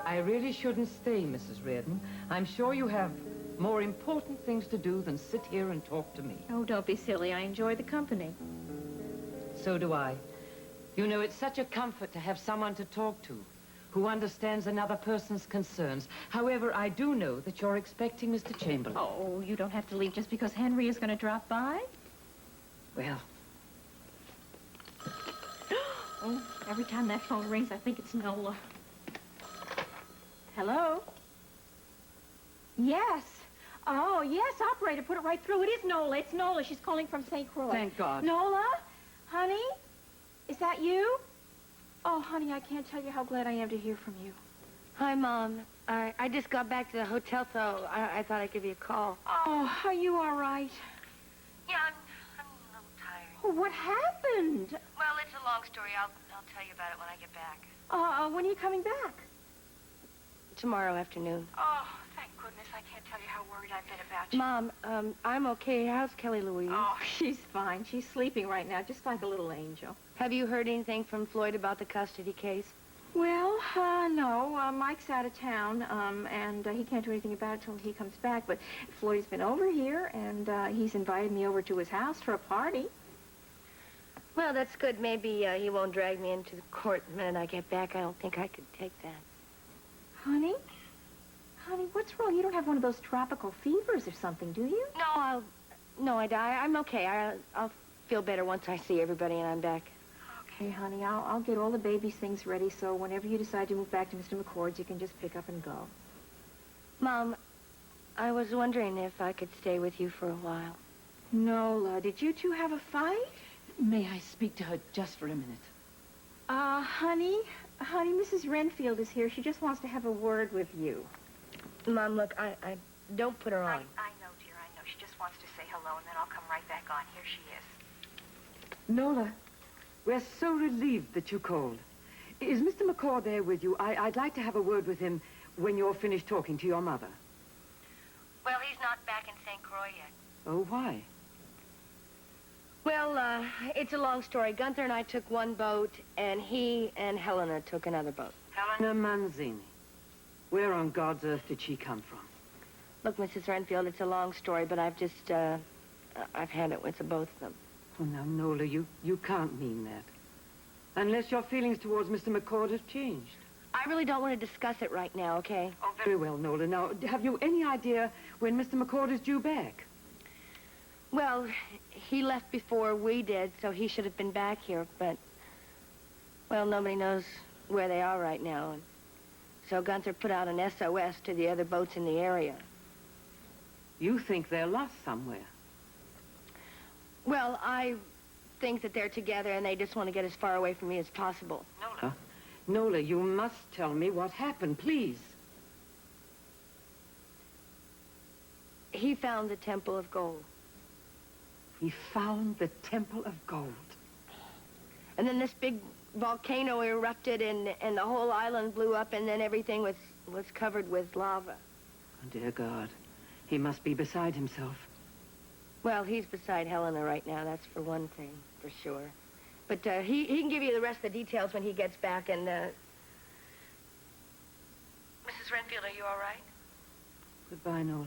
I really shouldn't stay, Mrs. Reardon. I'm sure you have more important things to do than sit here and talk to me. Oh, don't be silly. I enjoy the company. So do I. You know, it's such a comfort to have someone to talk to who understands another person's concerns. However, I do know that you're expecting Mr. Chamberlain. Oh, you don't have to leave just because Henry is going to drop by. Well... Oh, every time that phone rings, I think it's Nola. Hello? Yes. Oh, yes, operator, put it right through. It is Nola. It's Nola. She's calling from St. Croix. Thank God. Nola? Honey? Is that you? Oh, honey, I can't tell you how glad I am to hear from you. Hi, Mom. I just got back to the hotel, so I thought I'd give you a call. Oh, are you all right? Yeah, I'm a little tired. Oh, what happened? Well, it's a long story. I'll tell you about it when I get back. When are you coming back? Tomorrow afternoon. Oh, thank goodness. I can't tell you how worried I've been about you. Mom, I'm okay. How's Kelly Louise? Oh, she's fine. She's sleeping right now, just like a little angel. Have you heard anything from Floyd about the custody case? Well, no. Mike's out of town, and he can't do anything about it till he comes back. But Floyd's been over here, and he's invited me over to his house for a party. Well, that's good. Maybe he won't drag me into the court the minute I get back. I don't think I could take that. Honey? Honey, what's wrong? You don't have one of those tropical fevers or something, do you? No, I'm okay. I'll feel better once I see everybody and I'm back. Okay, honey, I'll get all the baby's things ready, so whenever you decide to move back to Mr. McCord's, you can just pick up and go. Mom, I was wondering if I could stay with you for a while. Nola, did you two have a fight? May I speak to her just for a minute? Honey, Mrs. Renfield is here. She just wants to have a word with you. Mom, look, I don't put her on. I know, dear, I know. She just wants to say hello, and then I'll come right back on. Here she is. Nola, we're so relieved that you called. Is Mr. McCord there with you? I'd like to have a word with him when you're finished talking to your mother. Well, he's not back in St. Croix yet. Oh, why? Well, it's a long story. Gunther and I took one boat, and he and Helena took another boat. Helena Manzini. Where on God's earth did she come from? Look, Mrs. Renfield, it's a long story, but I've just, I've had it with the both of them. Oh, now, Nola, you can't mean that. Unless your feelings towards Mr. McCord have changed. I really don't want to discuss it right now, okay? Oh, very well, Nola. Now, have you any idea when Mr. McCord is due back? Well, he left before we did, so he should have been back here, but, well, nobody knows where they are right now, and so Gunther put out an SOS to the other boats in the area. You think they're lost somewhere? Well, I think that they're together and they just want to get as far away from me as possible. Nola? Nola, you must tell me what happened, please. He found the Temple of Gold. He found the Temple of Gold. And then this big volcano erupted and the whole island blew up and then everything was covered with lava. Oh, dear God. He must be beside himself. Well, he's beside Helena right now, that's for one thing, for sure. But he can give you the rest of the details when he gets back, and, Mrs. Renfield, are you all right? Goodbye, Nola.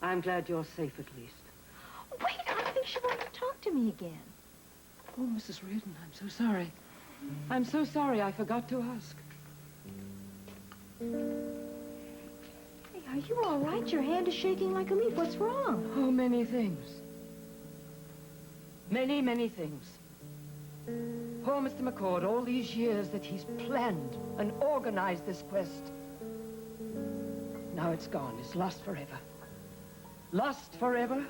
I'm glad you're safe at least. Wait, I think she wants to talk to me again. Oh, Mrs. Reardon, I'm so sorry. I'm so sorry I forgot to ask. Hey, are you all right? Your hand is shaking like a leaf. What's wrong? Oh, many things. Many, many things. Poor Mr. McCord, all these years that he's planned and organized this quest. Now it's gone. It's lost forever. Lost forever.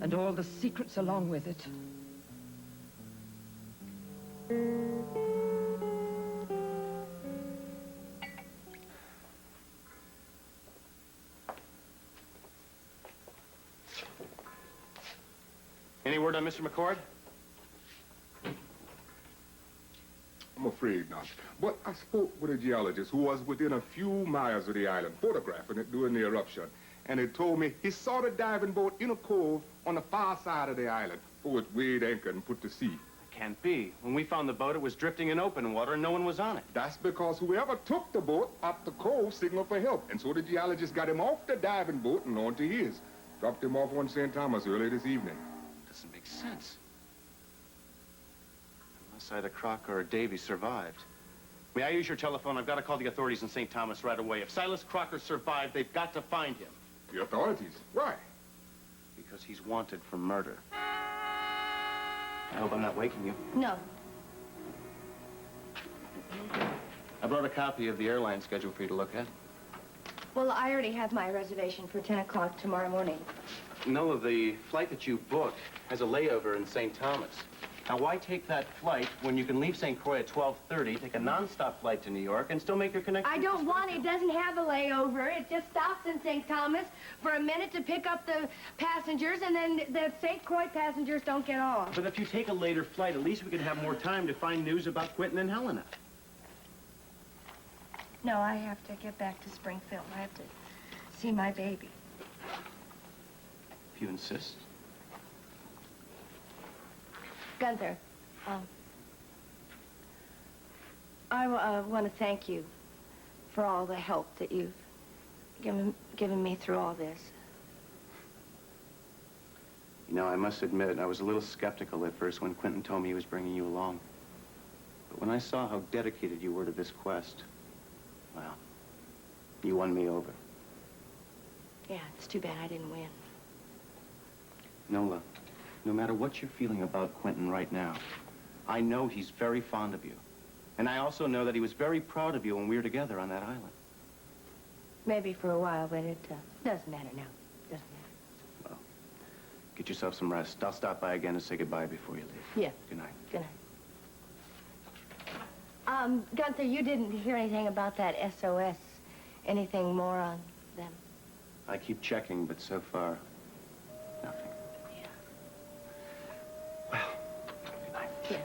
And all the secrets along with it. Any word on Mr. McCord? I'm afraid not. But I spoke with a geologist who was within a few miles of the island, photographing it during the eruption. And he told me he saw the diving boat in a cove on the far side of the island before it weighed anchor and put to sea. I can't be. When we found the boat, it was drifting in open water and no one was on it. That's because whoever took the boat up the cove signaled for help. And so the geologist got him off the diving boat and onto his. Dropped him off on St. Thomas early this evening. Doesn't make sense. Unless either Crocker or Davy survived. May I use your telephone? I've got to call the authorities in St. Thomas right away. If Silas Crocker survived, they've got to find him. The authorities? Why? Because he's wanted for murder. I hope I'm not waking you. No. I brought a copy of the airline schedule for you to look at. Well, I already have my reservation for 10 o'clock tomorrow morning. Nola, the flight that you booked has a layover in St. Thomas. Now, why take that flight when you can leave St. Croix at 12:30, take a non-stop flight to New York, and still make your connection? I don't want it. It doesn't have a layover. It just stops in St. Thomas for a minute to pick up the passengers, and then the St. Croix passengers don't get off. But if you take a later flight, at least we could have more time to find news about Quinton and Helena. No, I have to get back to Springfield. I have to see my baby. If you insist. Gunther, I want to thank you for all the help that you've given me through all this. You know, I must admit, I was a little skeptical at first when Quinton told me he was bringing you along. But when I saw how dedicated you were to this quest, well, you won me over. Yeah, it's too bad I didn't win. Nola, no matter what you're feeling about Quinton right now, I know he's very fond of you. And I also know that he was very proud of you when we were together on that island. Maybe for a while, but it doesn't matter now. Doesn't matter. Well, get yourself some rest. I'll stop by again to say goodbye before you leave. Yeah. Good night. Good night. Gunther, you didn't hear anything about that SOS. Anything more on them? I keep checking, but so far, nothing. Yeah. Well, good night. Yeah.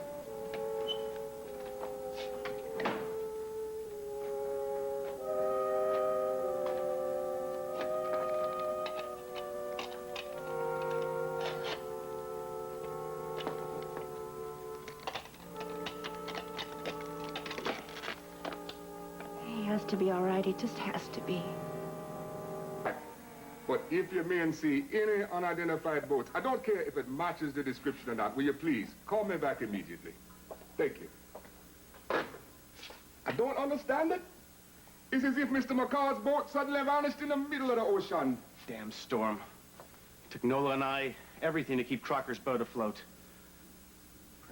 He has to be all right. He just has to be. But if your men see any unidentified boats, I don't care if it matches the description or not, will you please call me back immediately? Thank you. I don't understand it. It's as if Mr. McCord's boat suddenly vanished in the middle of the ocean. Damn storm. It took Nola and I everything to keep Crocker's boat afloat.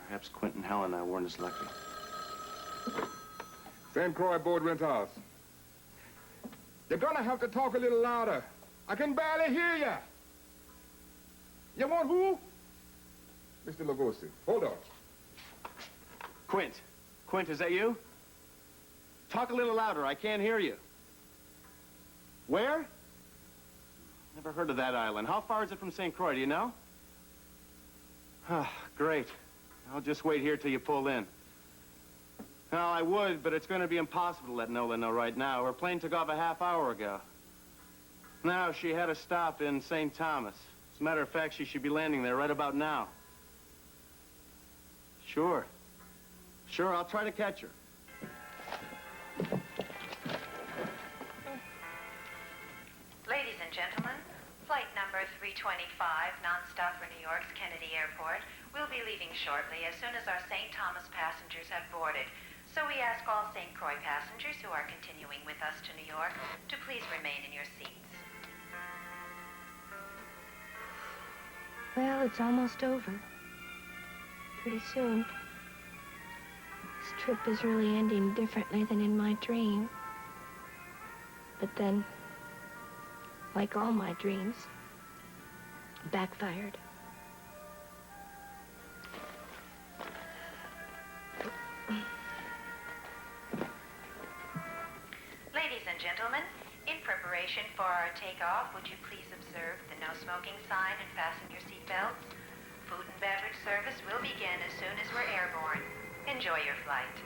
Perhaps Quinton and Helena weren't as lucky. St. Croix boat rent house. You're gonna have to talk a little louder. I can barely hear you. You want who? Mr. Lagosi. Hold on. Quint. Quint, is that you? Talk a little louder. I can't hear you. Where? Never heard of that island. How far is it from St. Croix, do you know? Great. I'll just wait here till you pull in. Well, I would, but it's going to be impossible to let Nola know right now. Her plane took off a half hour ago. Now, she had a stop in St. Thomas. As a matter of fact, she should be landing there right about now. Sure. Sure, I'll try to catch her. Ladies and gentlemen, flight number 325, nonstop for New York's Kennedy Airport, will be leaving shortly as soon as our St. Thomas passengers have boarded. So we ask all St. Croix passengers who are continuing with us to New York to please remain in your seats. Well, it's almost over. Pretty soon. This trip is really ending differently than in my dream. But then, like all my dreams, backfired. Ladies and gentlemen, in preparation for our takeoff, would you please observe the no smoking sign and fasten your seatbelts? Food and beverage service will begin as soon as we're airborne. Enjoy your flight.